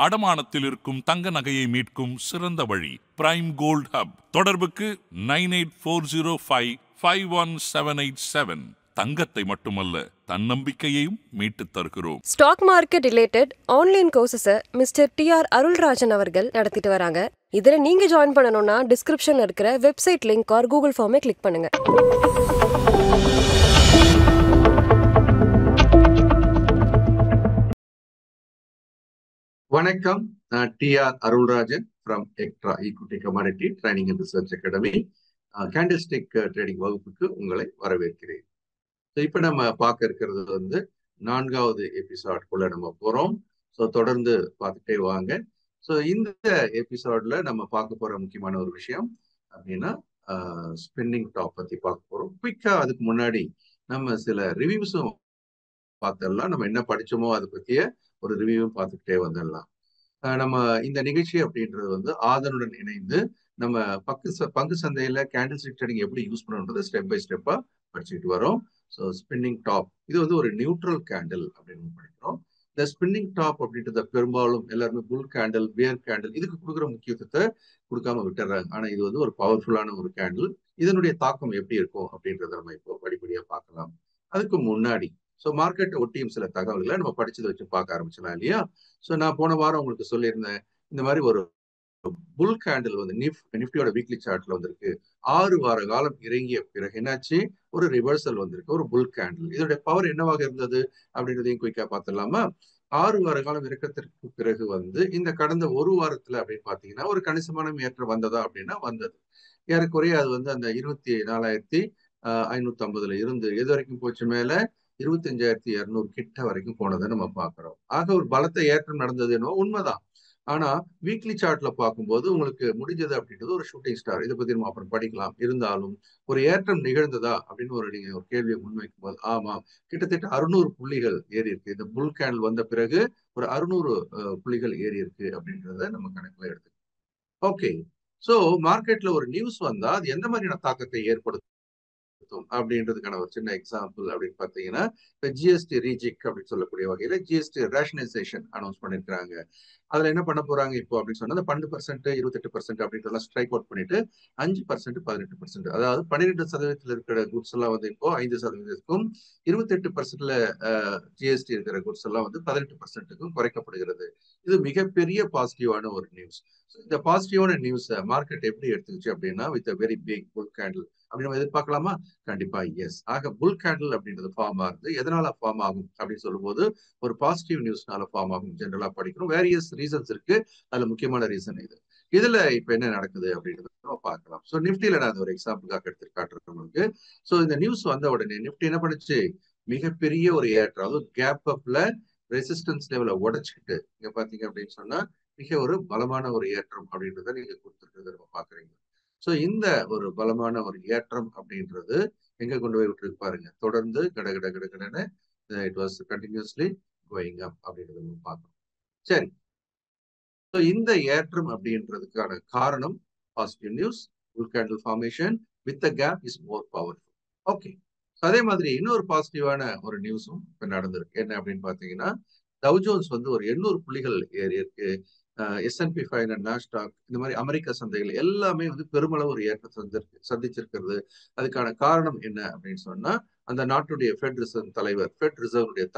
அடமானத்தில் இருக்கும் தங்க நகையை மீட்கும் சிறந்த வழி பிரைம் கோல்ட் ஹப். தொடர்புக்கு 9840551787. தங்கத்தை மட்டுமல்ல, தன்னம்பிக்கையையும் மீட்டு தருகிறோம். ஸ்டாக் மார்க்கெட் ரிலேட்டட் ஆன்லைன் கோர்சஸை மிஸ்டர் TR அருள்ராஜன் அவர்கள் நடத்திட்டு வராங்க. இதுல நீங்க ஜாயின் பண்ணணும்னா டிஸ்கிரிப்ஷன்ல இருக்கிற வெப்சைட் லிங்க் ஆர் கூகுள் ஃபார்மை கிளிக் பண்ணுங்க. வணக்கம், நான் TR Arulrajan from extra equity commodity training and research academy. Candlestick trading வகுப்புக்கு உங்களை வரவேற்கிறேன். இப்போ நம்ம பார்க்க இருக்கிறது வந்து 4வது எபிசோட்குள்ள நம்ம போறோம். ஸோ தொடர்ந்து பார்த்துட்டே வாங்க. ஸோ இந்த எபிசோட்ல நம்ம பார்க்க போற முக்கியமான ஒரு விஷயம் அப்படின்னா ஸ்பின்னிங் டாப் பத்தி பார்க்க போறோம். குயிக்கா அதுக்கு முன்னாடி நம்ம சில ரிவ்யூஸும் பார்த்துடலாம். நம்ம என்ன படிச்சோமோ அதை பத்திய ஒரு ரிவ்யூவும் பார்த்துக்கிட்டே வந்துடலாம். நம்ம இந்த நிகழ்ச்சி அப்படின்றது வந்து ஆதனுடன் இணைந்து நம்ம பங்கு சந்தையில கேண்டில்ஸ்டிக் ட்ரேடிங் எப்படி யூஸ் பண்ணணுன்றது ஸ்டெப் பை ஸ்டெப்பா படிச்சுட்டு வரோம். ஸோ ஸ்பின்னிங் டாப் இது வந்து ஒரு நியூட்ரல் கேண்டில் அப்படின்னு படிக்கிறோம். இந்த ஸ்பின்னிங் டாப் அப்படின்றத பெரும்பாலும் எல்லாருமே புல் கேண்டில், பியர் கேண்டில் இதுக்கு கொடுக்குற முக்கியத்துவத்தை கொடுக்காம விட்டுறாங்க. ஆனா இது வந்து ஒரு பவர்ஃபுல்லான ஒரு கேண்டில். இதனுடைய தாக்கம் எப்படி இருக்கும் அப்படின்றத நம்ம இப்போ படிப்படியா பார்க்கலாம். அதுக்கு முன்னாடி மார்க்கெட்டை ஒட்டியும் சில தகவல்களை நம்ம படிச்சதை வச்சு பார்க்க ஆரம்பிச்சலாம் இல்லையா? நான் போன வாரம் உங்களுக்கு சொல்லியிருந்தேன், இந்த மாதிரி ஒரு புல் கேண்டில் வந்து நிஃப்டியோட வீக்லி சார்ட்ல வந்திருக்கு. 6 வார காலம் இறங்கிய பிறகு என்னாச்சு, ஒரு ரிவர்சல் வந்திருக்கு, ஒரு புல் கேண்டில். இதோட பவர் என்னவாக இருந்தது அப்படின்றதையும் குயிக்கா பார்த்துடலாமா? 6 வார காலம் இறக்கத்திற்கு பிறகு வந்து இந்த கடந்த ஒரு வாரத்துல அப்படின்னு பாத்தீங்கன்னா ஒரு கணிசமான ஏற்றம் வந்ததா அப்படின்னா வந்தது. ஏறக்குறைய அது வந்து அந்த 24,550 இருந்து எது வரைக்கும் போச்சு, மேல 25,200 கிட்ட வரைக்கும் போனதை நம்ம பார்க்கிறோம். ஆக ஒரு பலத்த ஏற்றம் நடந்தது என்னவோ உண்மைதான். ஆனா வீக்லி சார்ட்ல பார்க்கும்போது உங்களுக்கு முடிஞ்சது அப்படின்றது ஒரு ஷூட்டிங் ஸ்டார். இதை பத்தி நம்ம அப்புறம் படிக்கலாம். இருந்தாலும் ஒரு ஏற்றம் நிகழ்ந்ததா அப்படின்னு நீங்க ஒரு கேள்வியை முன்வைக்கும் போது ஆமா, கிட்டத்தட்ட 600 புள்ளிகள் ஏறி இருக்கு. இந்த புல் கேண்டில் வந்த பிறகு ஒரு 600 புள்ளிகள் ஏறி இருக்கு அப்படின்றத நம்ம கணக்குல எடுத்துக்கணும். ஓகே, சோ மார்க்கெட்ல ஒரு நியூஸ் வந்தா அது எந்த மாதிரியான தாக்கத்தை ஏற்படுத்தும் அப்படின்றதுக்கான ஒரு சின்ன எக்ஸாம்பிள் அப்படின்னு பாத்தீங்கன்னா, இப்ப GST ரீஜிக் அப்படின்னு சொல்லக்கூடிய வகையில GST ரேஷனைசேஷன் அனௌன்ஸ் பண்ணிருக்காங்க. அதுல என்ன பண்ண போறாங்க இப்போ அப்படின்னு சொன்னா 12%, 28% அப்படின்றதெல்லாம் ஸ்ட்ரைக் அவுட் பண்ணிட்டு 5%, 18%, அதாவது 12% இருக்கிற குட்ஸ் எல்லாம் வந்து இப்போ 5%க்கும் 28%ல GST இருக்கிற குட்ஸ் எல்லாம் வந்து 18%க்கும் குறைக்கப்படுகிறது. இது மிகப்பெரிய பாசிட்டிவான ஒரு நியூஸ். இந்த பாசிட்டிவான நியூஸ் மார்க்கெட் எப்படி எடுத்துக்கிச்சு அப்படின்னா with very big bull candle அப்படி நம்ம எதிர்பார்க்கலாமா? கண்டிப்பா எஸ். ஆக புல் கேண்டில் அப்படின்றது ஃபார்ம் ஆகுது. எதனால ஃபார்ம் ஆகும் அப்படின்னு சொல்லும்போது ஒரு பாசிட்டிவ் நியூஸ்னால ஃபார்ம் ஆகும். ஜெனரலா படிக்கணும். வேரியஸ் ரீசன்ஸ் இருக்கு. அதுல முக்கியமான ரீசன் இது. இதுல இப்ப என்ன நடக்குது அப்படின்றத நம்ம பார்க்கலாம். நிப்டில நான் ஒரு எக்ஸாம்பிளுக்காக எடுத்து காட்டுறேன் உங்களுக்கு. இந்த நியூஸ் வந்த உடனே நிப்டி என்ன பண்ணுச்சு, மிகப்பெரிய ஒரு ஏற்றம், அதாவது கேப் அப்ல ரெசிஸ்டன்ஸ் லெவலை உடைச்சுக்கிட்டு இங்க பாத்தீங்க அப்படின்னு சொன்னா மிக ஒரு பலமான ஒரு ஏற்றம் அப்படின்றத நீங்க கொடுத்துருக்கிறத நம்ம பாக்குறீங்க. இந்த ஒரு பலமான ஒரு ஏற்றம் அப்படின்றது எங்க கொண்டு போய் விட்டு பாருங்க, தொடர்ந்து கடகடன்னு it was continuously going up அப்படின்றத நம்ம பார்க்கணும். சரி, இந்த ஏற்றம் அப்படின்றதுக்கான காரணம் positive news, bull candle formation with the gap is more powerful. Okay, அதே மாதிரி இன்னொரு பாசிட்டிவான ஒரு நியூஸும் இப்ப நடந்திருக்கு. என்ன அப்படின்னு பாத்தீங்கன்னா, டவ் ஜோன்ஸ் வந்து ஒரு 800 புள்ளிகள் ஏறி இருக்கு. S&P 500, நாஸ்டாக் இந்த மாதிரி அமெரிக்க சந்தைகள் எல்லாமே வந்து பெருமளவு ஒரு ஏற்றத்தை சந்திச்சிருக்கிறது. அதுக்கான காரணம் என்ன அப்படின்னு சொன்னா, அந்த நாட்டுடைய ஃபெட் ரிசர்வ்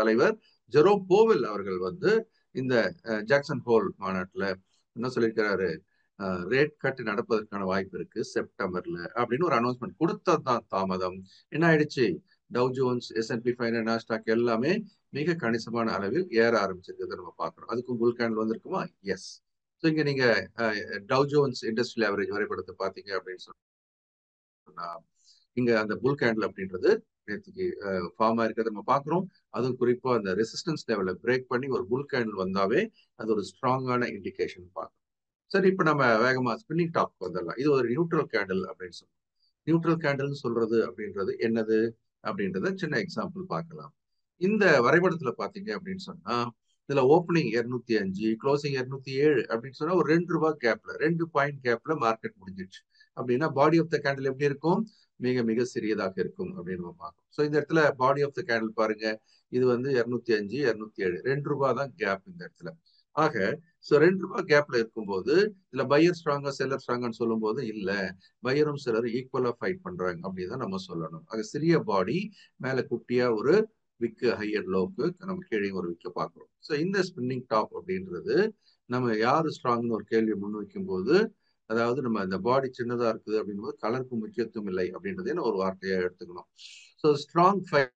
தலைவர் ஜெரோம் போவெல் அவர்கள் வந்து இந்த ஜாக்சன் ஹோல் மாநாட்டுல என்ன சொல்லியிருக்கிறாரு, ரேட் கட் நடப்பதற்கான வாய்ப்பு இருக்கு செப்டம்பர்ல அப்படின்னு ஒரு அனௌன்ஸ்மெண்ட் கொடுத்ததுதான் தாமதம். என்ன ஆயிடுச்சு, டவ் ஜோன்ஸ், S&P 500, நாஸ்டாக் எல்லாமே மிக கணிசமான அளவில் ஏற ஆரம்பிச்சிருக்கிறத நம்ம பார்க்கிறோம். அதுக்கும் புல் கேண்டில் வந்திருக்குமா? எஸ். இங்க நீங்க டவ் ஜோன்ஸ் இண்டஸ்ட்ரியல் ஆவரேஜ் வரைபடத்தை பாத்தீங்க அப்படின்னு சொன்னா இங்க அந்த புல் கேண்டில் அப்படின்றது நேற்றுக்கு ஃபார்ம் ஆயிருக்கிறத நம்ம பார்க்கிறோம். அதுவும் குறிப்பா அந்த ரெசிஸ்டன்ஸ் லெவலை பிரேக் பண்ணி ஒரு புல் கேண்டில் வந்தாவே அது ஒரு ஸ்ட்ராங்கான இண்டிகேஷன் பார்க்கணும். சரி, இப்ப நம்ம வேகமா ஸ்பின்னிங் டாப் வந்துடலாம். இது ஒரு நியூட்ரல் கேண்டில் அப்படின்னு சொல்றோம். நியூட்ரல் கேண்டில் சொல்றது அப்படின்றது என்னது அப்படின்றத சின்ன எக்ஸாம்பிள் பார்க்கலாம். இந்த வரைபடத்துல பாத்தீங்க அப்படின்னு சொன்னா இதுல ஓப்பனிங் 205, க்ளோசிங் 207 அப்படின்னு சொன்னா ஒரு 2 ரூபாய் கேப்ல, 2 பாயிண்ட் கேப்ல மார்க்கெட் முடிஞ்சிடுச்சு அப்படின்னா பாடி ஆஃப் த கேண்டில் எப்படி இருக்கும், மிக மிக சிறியதாக இருக்கும் அப்படின்னு நம்ம பார்க்கணும். இந்த இடத்துல பாடி ஆஃப் த கேண்டில் பாருங்க, இது வந்து 205, 207, 2 ரூபாய் தான் கேப் இந்த இடத்துல. ஆக ₹2 கேப்ல இருக்கும்போது இதுல பையர் ஸ்ட்ராங்கா செல்லர் ஸ்ட்ராங்கான்னு சொல்லும் போது இல்ல, பையரும் செல்லர் ஈக்குவலா ஃபைட் பண்றாங்க அப்படின்னு தான் நம்ம சொல்லணும். ஆக சிறிய பாடி மேல குட்டியா ஒரு விக்கு ஹையர் லோக்கு நம்ம கீழே ஒரு விக்க பாக்குறோம். ஸோ இந்த ஸ்பின்னிங் டாப் அப்படின்றது நம்ம யாரு ஸ்ட்ராங்னு ஒரு கேள்வி முன்வைக்கும் போது, அதாவது நம்ம இந்த பாடி சின்னதா இருக்குது அப்படிங்கும்போது கலருக்கு முக்கியத்துவம் இல்லை அப்படின்றதே ஒரு வார்த்தையா எடுத்துக்கணும். So strong fight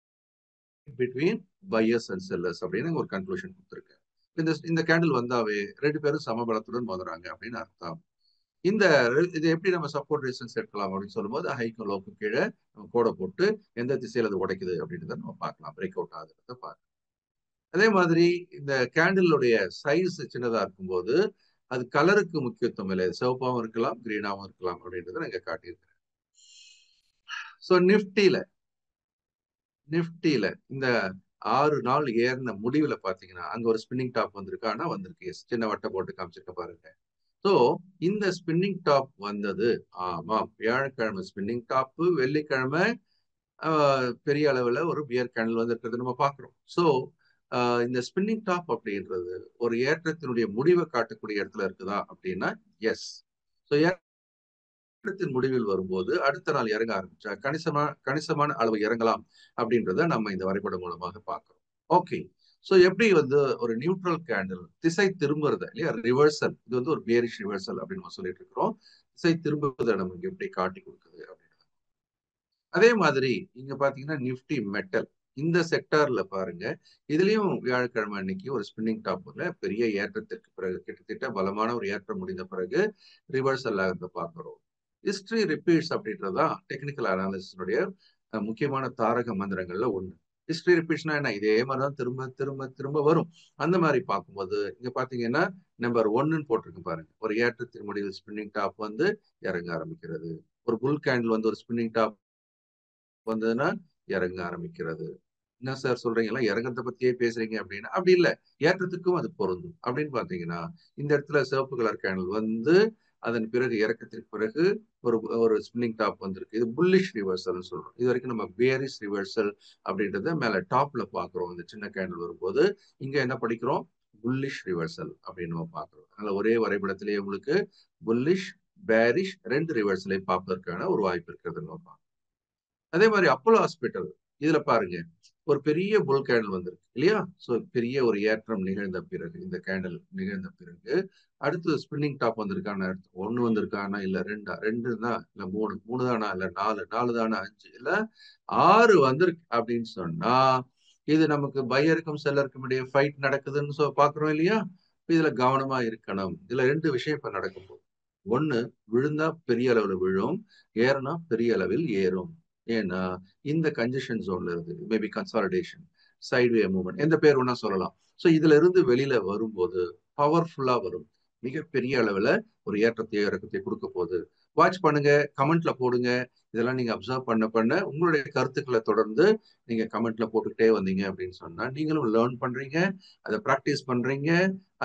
between buyers and sellers அப்படின்னு ஒரு கன்க்ளூஷன் கொடுத்துருக்கேன். இந்த கேண்டில் வந்தாவே 2 பேரும் சமபலத்துடன் மோதுறாங்க அப்படின்னு அர்த்தம். இந்த இது எப்படி நம்ம சப்போர்ட் ரெசிஸ்டன்ஸ் எடுக்கலாம் அப்படின்னு சொல்லும்போது ஹைக்கும் லோக்கும் கீழே நம்ம கோடை போட்டு எந்த திசையில அது உடைக்குது அப்படின்றத நம்ம பார்க்கலாம். பிரேக் அவுட் ஆகுறத பார்க்கலாம். அதே மாதிரி இந்த கேண்டிலுடைய சைஸ் சின்னதா இருக்கும்போது அது கலருக்கு முக்கியத்துவம் இல்லை. சிவப்பாவும் இருக்கலாம், கிரீனாவும் இருக்கலாம் அப்படின்றத நான் இங்க காட்டியிருக்கிறேன். ஸோ நிப்டில இந்த 6 நாள் ஏறின முடிவுல பாத்தீங்கன்னா அங்க ஒரு ஸ்பின்னிங் டாப் வந்திருக்கு. ஆனா வந்திருக்கு. சின்ன வட்டை போட்டு காமிச்சிருக்க பாருங்க. சோ இந்த ஸ்பின்னிங் டாப் வந்தது. ஆமா, வியாழக்கிழமை ஸ்பின்னிங் டாப், வெள்ளிக்கிழமை பெரிய அளவுல ஒரு பியர் கேண்டில் வந்திருக்கிறது நம்ம பாக்குறோம். சோ இந்த ஸ்பின்னிங் டாப் அப்படின்றது ஒரு ஏற்றத்தினுடைய முடிவை காட்டக்கூடிய இடத்துல இருக்குதா அப்படின்னா எஸ். ஸோ ஏற்றத்தின் முடிவில் வரும்போது அடுத்த நாள் இறங்க ஆரம்பிச்சா கணிசமான அளவு இறங்கலாம் அப்படின்றத நம்ம இந்த வரைபடம் மூலமாக பார்க்கிறோம். ஓகே. சோ எப்படி ஒரு நியூட்ரல் கேண்டில் திசை திரும்புறத இல்லையா, ரிவர்சல், இது ஒரு பேரிஷ் ரிவர்சல் அப்படின்னு நம்ம சொல்லிட்டு இருக்கிறோம். திசை திரும்புவதை நமக்கு எப்படி காட்டி கொடுக்குது அப்படின்னு. அதே மாதிரி இங்க பாத்தீங்கன்னா நிப்டி மெட்டல் இந்த செக்டார்ல பாருங்க, இதுலயும் வியாழக்கிழமை அன்னைக்கு ஒரு ஸ்பின்னிங் டாப்ல பெரிய ஏற்றத்திற்கு பிறகு கிட்டத்தட்ட பலமான ஒரு ஏற்றம் முடிந்த பிறகு ரிவர்சல் ஆகிறத பார்க்கிறோம். ஹிஸ்டரி ரிப்பீட்ஸ் அப்படின்றதுதான் டெக்னிக்கல் அனாலிசிஸுடைய முக்கியமான தாரக மந்திரங்கள்ல ஒண்ணு. ஹிஸ்டரி ரிப்பீட்ஸ்னா என்ன, இதே மாதிரிதான் திரும்ப திரும்ப திரும்ப வரும். அந்த மாதிரி பார்க்கும்போது இங்க பாத்தீங்கன்னா நம்பர் 1ன்னு போட்டிருக்கு பாருங்க. ஒரு ஏற்றத்தின் முடிவில் ஸ்பின்னிங் டாப் இறங்க ஆரம்பிக்கிறது. ஒரு புல் கேண்டில் ஒரு ஸ்பின்னிங் டாப் வந்ததுன்னா இறங்க ஆரம்பிக்கிறது. என்ன சார் சொல்றீங்க, எல்லாம் இறங்கத்தை பத்தியே பேசுறீங்க அப்படின்னா அப்படி இல்ல, ஏற்றத்துக்கும் அது பொருந்தும். அப்படின்னு பாத்தீங்கன்னா இந்த இடத்துல சிவப்பு கலர் கேண்டில் அதன் பிறகு இறக்கத்திற்கு பிறகு ஒரு ஒரு ஸ்பின்னிங் டாப் வந்திருக்கு. இது புல்லிஷ் ரிவர்சல் சொல்றோம். இது வரைக்கும் நம்ம பேரிஷ் ரிவர்சல் அப்படின்றத மேல டாப்ல பாக்குறோம். இந்த சின்ன கேண்டில் வரும்போது இங்க என்ன படிக்கிறோம், புல்லிஷ் ரிவர்சல் அப்படின்னு நம்ம பாக்குறோம். அதனால ஒரே வரைபடத்திலேயே உங்களுக்கு புல்லிஷ், பேரிஷ் 2 ரிவர்சலை பார்ப்பதற்கான ஒரு வாய்ப்பு இருக்கிறது நம்ம பார்க்கணும். அதே மாதிரி அப்போலோ ஹாஸ்பிட்டல் இதுல பாருங்க, ஒரு பெரிய புல் கேண்டில் வந்திருக்கு இல்லையா. சோ பெரிய ஒரு ஏற்றம் நிகழ்ந்த பிறகு, இந்த கேண்டில் நிகழ்ந்த பிறகு அடுத்து ஸ்பின்னிங் டாப் வந்திருக்கான, ஒண்ணு வந்திருக்கானா இல்ல ரெண்டு தான் இல்ல மூணு தானா இல்ல நாலு தானா 5 இல்ல 6 வந்திருக்கு அப்படின்னு சொன்னா இது நமக்கு பையருக்கும் செல்லருக்கும் இடையே ஃபைட் நடக்குதுன்னு பாக்குறோம் இல்லையா. இதுல கவனமா இருக்கணும். இதுல 2 விஷயம் இப்ப நடக்கும் போது, ஒண்ணு, விழுந்தா பெரிய அளவுல விழும், ஏறினா பெரிய அளவில் ஏறும். ஏன்னா இந்த கன்ஜெஷன் ஜோன்ல இருந்து மேபி கன்சாலிடேஷன், சைட்வே மூவ்மெண்ட், எந்த பேர் வேணா சொல்லலாம். ஸோ இதுல இருந்து வெளியில வரும்போது பவர்ஃபுல்லா வரும். மிகப்பெரிய அளவுல ஒரு ஏற்றத்தை இறக்கத்தை கொடுக்க போகுது. வாட்ச் பண்ணுங்க, கமெண்ட்ல போடுங்க. இதெல்லாம் நீங்க அப்சர்வ் பண்ண உங்களுடைய கருத்துக்களை தொடர்ந்து நீங்க கமெண்ட்ல போட்டுக்கிட்டே வந்தீங்க அப்படின்னு சொன்னா நீங்களும் லேர்ன் பண்றீங்க, அதை ப்ராக்டிஸ் பண்றீங்க,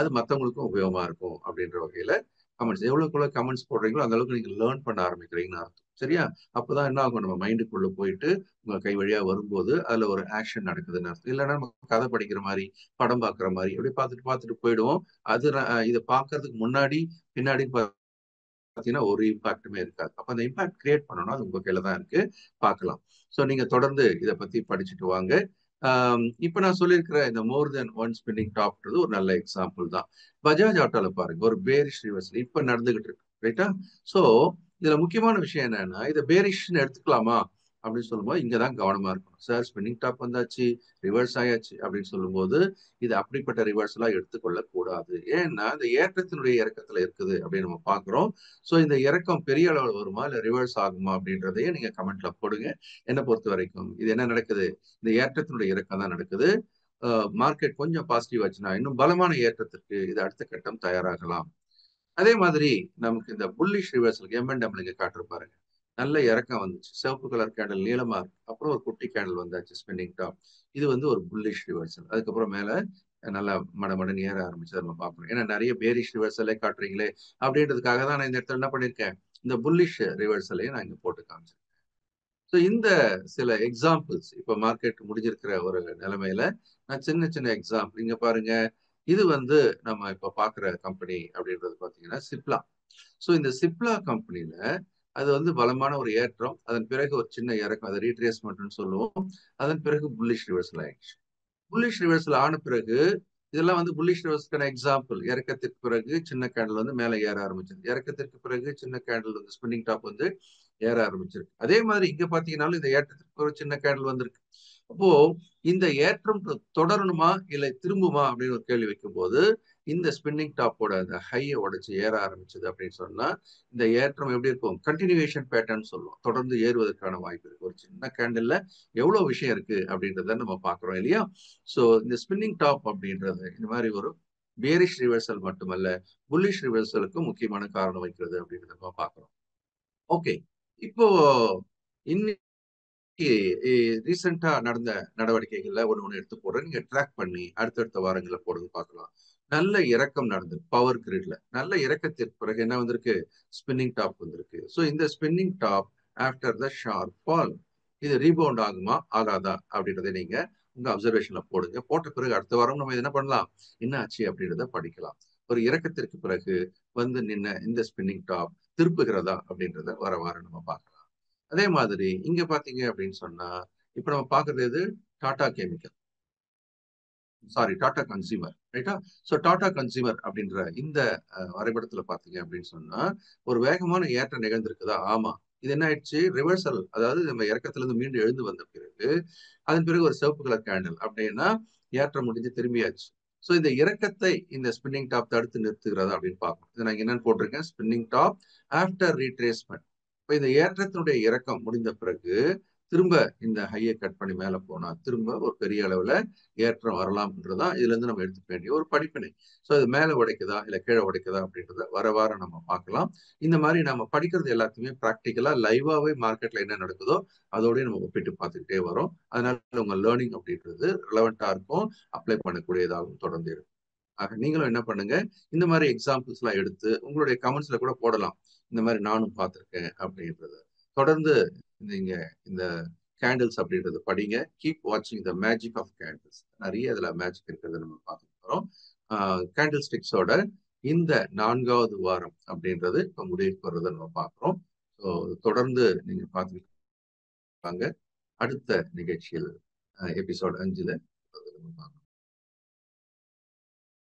அது மற்றவங்களுக்கும் உபயோகமா இருக்கும் அப்படின்ற வகையில கமெண்ட்ஸ் எவ்வளவுக்குள்ள கமெண்ட்ஸ் போடுறீங்களோ அந்த அளவுக்கு நீங்க லேர்ன் பண்ண ஆரம்பிக்கிறீங்கன்னு அர்த்தம். சரியா? அப்பதான் என்ன ஆகும், நம்ம மைண்டுக்குள்ள போயிட்டு உங்க கை வழியா வரும்போது அதுல ஒரு ஆக்ஷன் நடக்குதுன்னு அர்த்தம். இல்லைன்னா நம்ம கதை படிக்கிற மாதிரி, படம் பார்க்குற மாதிரி அப்படி பார்த்துட்டு போயிடுவோம். அது இதை பார்க்கறதுக்கு முன்னாடி பின்னாடி பாத்தீங்கன்னா ஒரு இம்பாக்டுமே இருக்காது. அப்ப அந்த இம்பாக்ட் கிரியேட் பண்ணணும், அது உங்க கையில தான் இருக்கு. பார்க்கலாம். சோ நீங்க தொடர்ந்து இதை பத்தி படிச்சுட்டு வாங்க. இப்ப நான் சொல்லியிருக்கிற இந்த மோர் தென் ஒன் ஸ்பின்னிங் டாப்ன்றது ஒரு நல்ல எக்ஸாம்பிள் தான். பஜாஜ் ஆட்டோல பாருங்க, ஒரு பேரிஷ் ரிவர்சல் இப்ப நடந்துகிட்டு இருக்கு. ரைட்டா? சோ இதுல முக்கியமான விஷயம் என்னன்னா, இதை பேரிஷ்னு எடுத்துக்கலாமா அப்படின்னு சொல்லும்போது இங்கதான் கவனமா இருக்கணும். சார் ஸ்பின்னிங் டாப் வந்தாச்சு, ரிவர்ஸ் ஆயாச்சு அப்படின்னு சொல்லும்போது இது அப்படிப்பட்ட ரிவர்சலா எடுத்துக்கொள்ள கூடாது. ஏன்னா இந்த ஏற்றத்தினுடைய இறக்கத்துல இருக்குது அப்படின்னு நம்ம பாக்குறோம். சோ இந்த இறக்கம் பெரிய அளவில் வருமா இல்ல ரிவர்ஸ் ஆகுமா அப்படின்றதையே நீங்க கமெண்ட்ல போடுங்க. என்னை பொறுத்த வரைக்கும் இது என்ன நடக்குது, இந்த ஏற்றத்தினுடைய இறக்கம் தான் நடக்குது. மார்க்கெட் கொஞ்சம் பாசிட்டிவ் ஆச்சுன்னா இன்னும் பலமான ஏற்றத்திற்கு இது அடுத்த கட்டம் தயாராகலாம். அதே மாதிரி நமக்கு இந்த புல்லிஷ் ரிவர்சல் M&M நீங்க காட்டுற பாருங்க, நல்ல இறக்கம் வந்துச்சு. சிவப்பு கலர் கேண்டல் நீளமா இருக்கு, அப்புறம் ஒரு குட்டி கேண்டல் வந்தாச்சு ஸ்பின்னிங் டாப். இது ஒரு புல்லிஷ் ரிவர்சல். அதுக்கப்புறம் மேல நல்லா மடமடன்னு ஏற ஆரம்பிச்சு நம்ம பார்க்கணும். ஏன்னா நிறைய பேரிஷ் ரிவர்சலே காட்டுறீங்களே அப்படின்றதுக்காக தான் நான் இந்த இடத்துல என்ன பண்ணிருக்கேன், இந்த புல்லிஷ் ரிவர்சலையும் நான் இங்க போட்டு காமிச்சேன். ஸோ இந்த சில எக்ஸாம்பிள்ஸ் இப்ப மார்க்கெட் முடிஞ்சிருக்கிற ஒரு நிலைமையில நான் சின்ன சின்ன எக்ஸாம்பிள் இங்க பாருங்க. இது வந்து நம்ம இப்ப பாக்குற கம்பெனி அப்படின்றது பாத்தீங்கன்னா சிப்லா. ஸோ இந்த சிப்லா கம்பெனில அது வந்து பலமான ஒரு ஏற்றம், அதன் பிறகு ஒரு சின்ன இறக்கம், அதை ரீட்ரேஸ்மெண்ட்னு சொல்லுவோம். அதன் பிறகு புல்லிஷ் ரிவர்சல் ஆயிடுச்சு. புல்லிஷ் ரிவர்சல் ஆன பிறகு இதெல்லாம் வந்து புல்லிஷ் ரிவர்ஸ்க்கான எக்ஸாம்பிள். இறக்கத்திற்கு பிறகு சின்ன கேண்டில் வந்து மேலே ஏற ஆரம்பிச்சது, இறக்கத்திற்கு பிறகு சின்ன கேண்டில் வந்து ஸ்பின்னிங் டாப் வந்து ஏற ஆரம்பிச்சிருக்கு. அதே மாதிரி இங்க பாத்தீங்கன்னாலும் இந்த ஏற்றத்திற்கு ஒரு சின்ன கேண்டில் வந்திருக்கு. அப்போ இந்த ஏற்றம் தொடரணுமா இல்லை திரும்புமா அப்படின்னு ஒரு கேள்வி வைக்கும் போது இந்த ஸ்பின்னிங் டாப்போட அந்த ஹையை உடைச்சு ஏற ஆரம்பிச்சது அப்படின்னு சொன்னா இந்த ஏற்றம் எப்படி இருக்கும், கண்டினியூவேஷன் பேட்டர்ன் சொல்லுவோம். தொடர்ந்து ஏறுவதற்கான வாய்ப்பு இருக்கு. ஒரு சின்ன கேண்டில்ல எவ்வளவு விஷயம் இருக்கு அப்படின்றத நம்ம பாக்குறோம் இல்லையா. சோ இந்த ஸ்பின்னிங் டாப் அப்படின்றது இந்த மாதிரி ஒரு பேரிஷ் ரிவர்சல் மட்டுமல்ல, புல்லிஷ் ரிவர்சலுக்கும் முக்கியமான காரணம் வைக்கிறது அப்படின்றத நம்ம பாக்குறோம். ஓகே, இப்போ ரீசெண்டா நடந்த நடவடிக்கைகள்ல ஒண்ணு எடுத்து போடுறேன். நீங்க ட்ராக் பண்ணி அடுத்தடுத்த வாரங்களை போடுங்க பார்க்கலாம். நல்ல இறக்கம் நடந்தது பவர் கிரிட்ல. நல்ல இறக்கத்திற்கு பிறகு என்ன வந்திருக்கு, ஸ்பின்னிங் டாப் வந்திருக்கு. ஸோ இந்த spinning top after the sharp fall இது ரீபவுண்ட் ஆகுமா ஆகாதா அப்படின்றத நீங்க உங்க அப்சர்வேஷன்ல போடுங்க. போட்ட பிறகு அடுத்த வாரம் நம்ம என்ன பண்ணலாம், என்ன ஆச்சு அப்படின்றத படிக்கலாம். ஒரு இறக்கத்திற்கு பிறகு வந்து நின்ன இந்த ஸ்பின்னிங் டாப் திருப்புகிறதா அப்படின்றத வர வாரம் நம்ம பார்க்கலாம். அதே மாதிரி இங்க பாத்தீங்க அப்படின்னு சொன்னா இப்ப நம்ம பாக்குறது எது, Tata chemical, sorry Tata consumer, ரைட்டா. சோ டாடா கன்சியூமர் அப்படின்ற இந்த வரைபடத்துல பாத்தீங்க அப்படின்னு சொன்னா ஒரு வேகமான ஏற்றம் நிகழ்ந்திருக்குதா, ஆமா. இது என்ன ஆயிடுச்சு, ரிவர்சல், அதாவது நம்ம இறக்கத்துல இருந்து மீண்டும் எழுந்து வந்த பிறகு அதன் பிறகு ஒரு சிவப்பு கலர் கேண்டில் அப்படின்னா ஏற்றம் முடிஞ்சு திரும்பியாச்சு. சோ இந்த இறக்கத்தை இந்த ஸ்பின்னிங் டாப் தடுத்து நிறுத்துகிறதா அப்படின்னு பார்க்கணும். இதை நான் என்னன்னு போட்டிருக்கேன், ஸ்பின்னிங் டாப் ஆஃப்டர் ரீட்ரேஸ்மெண்ட். இப்ப இந்த ஏற்றத்தினுடைய இறக்கம் முடிந்த பிறகு திரும்ப இந்த ஹையை கட் பண்ணி மேல போனா திரும்ப ஒரு பெரிய அளவுல ஏற்றம் வரலாம்ன்றதான் இதுல இருந்து நம்ம எடுத்துக்க வேண்டிய ஒரு படிப்பினை. சோ இது மேல உடைக்குதா இல்ல கீழே உடைக்குதா அப்படின்றத வர வாரம் நம்ம பார்க்கலாம். இந்த மாதிரி நம்ம படிக்கிறது எல்லாத்தையுமே பிராக்டிக்கலா லைவாவே மார்க்கெட்ல என்ன நடக்குதோ அதோடய நம்ம ஒப்பிட்டு பார்த்துக்கிட்டே வரோம். அதனால உங்க லேர்னிங் அப்படின்றது ரிலவெண்டா இருக்கும், அப்ளை பண்ணக்கூடியதாகவும் தொடர்ந்து இருக்கும். ஆக நீங்களும் என்ன பண்ணுங்க, இந்த மாதிரி எக்ஸாம்பிள்ஸ் எல்லாம் எடுத்து உங்களுடைய கமெண்ட்ஸ்ல கூட போடலாம். இந்த மாதிரி நானும் பார்த்திருக்கேன் அப்படின்றத. தொடர்ந்து நீங்க இந்த கேண்டில்ஸ் அப்படின்றத படிங்க. கீப் வாட்சிங் த மேஜிக் ஆஃப் கேண்டில்ஸ். நிறைய இதுல மேஜிக் இருக்கிறத நம்ம பார்த்துட்டு வரோம். கேண்டில் ஸ்டிக்ஸோட இந்த 4வது வாரம் அப்படின்றது இப்ப முடிவுக்கு வர்றதை நம்ம பார்க்கிறோம். ஸோ தொடர்ந்து நீங்க பார்த்துருப்பாங்க. அடுத்த நிகழ்ச்சியில் எபிசோட் 5ல நம்ம பார்க்கலாம்.